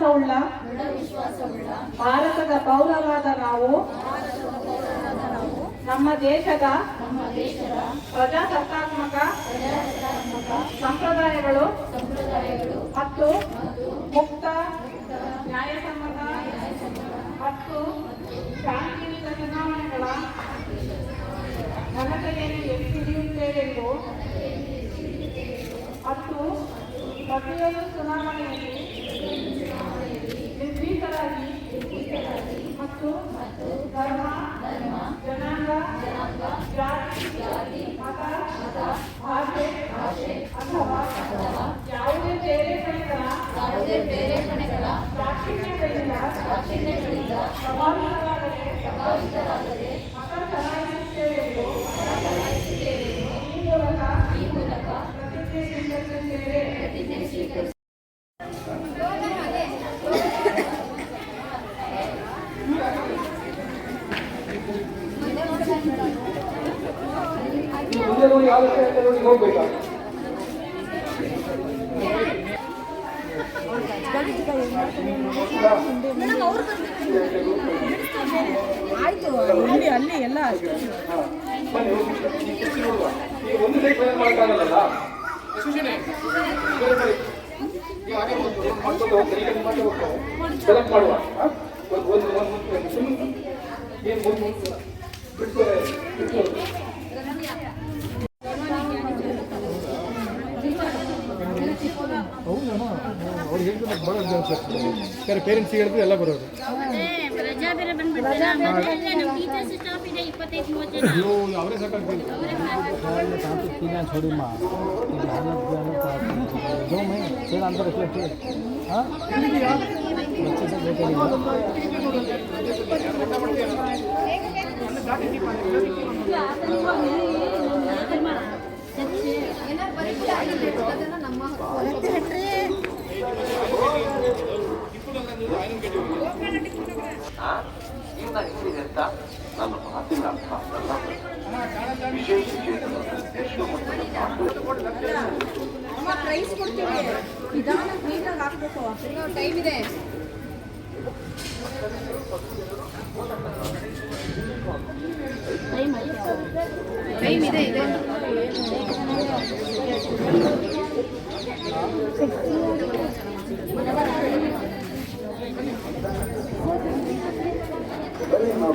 ವಿಶ್ವಾಸವುಳ್ಳ ಭಾರತದ ಪೌರರಾದ ನಾವು ನಮ್ಮ ದೇಶದ ಪ್ರಜಾಸತ್ತಾತ್ಮಕ ಸಂಪ್ರದಾಯಗಳು ಮತ್ತು ಮುಕ್ತ ನ್ಯಾಯಸಮ್ಮತ ಮತ್ತು ಶಾಂತಿಯುತ ಚುನಾವಣೆಗಳ ಘನತೆಯನ್ನು ಎತ್ತಿ ಹಿಡಿಯುತ್ತೇವೆಂದು ಮತ್ತು ಪ್ರತಿಯೊಂದು ಚುನಾವಣೆಯಲ್ಲಿ ನಿರ್ಭೀತರಾಗಿ ಮತ್ತು ಧರ್ಮ ಜನಾಂಗ ಜಾತಿ ಮತ ಭಾಷೆ ಅಥವಾ ಯಾವುದೇ ಪ್ರೇರೇಪಣೆಗಳ ದಾಕ್ಷಿಣ್ಯಗಳಿಂದ ಪ್ರಭಾವಿತರಾಗದೆ ಮತ ಚಲಾಯಿಸುತ್ತೇವೆಂದು ಈ ಮೂಲಕ ಪ್ರತಿಜ್ಞೆ ಸ್ವೀಕರಿಸುತ್ತೇವೆ. ಹೋಗ್ಬೇಕಾ ಆಯ್ತು ಅಲ್ಲಿ ಎಲ್ಲ ಒಂದು ಮಾಡೋಕ್ಕಾಗಲ್ಲ. ಸೆಲೆಕ್ಟ್ ಮಾಡುವ ಅವ್ರು ಹೇಳಿದ್ರೆ ಬರೋದು ಅನ್ಸುತ್ತೆ. ಪೇರೆಂಟ್ಸ್ ಹೇಳಿದ್ರೆ ಎಲ್ಲ ಬರೋದು. ಅವರೇ ಸಾಕಾಗ್ತಿಲ್ಲ. छोड़ी माँ जो मैं फिर अंदर बच्चे से लेकर ನನ್ನ ಮಾತಿನ ಅರ್ಥ ವಿಶೇಷ ಪ್ರೈಸ್ ಕೊಡ್ತೀವಿ. ನಿಧಾನ ನೀಟಾಗಿ ಹಾಕ್ಬೇಕು. ಟೈಮ್ ಇದೆ. ಟೈಮ್ ಇದೆ ಇದೆ. ಬರೀ ನಾವು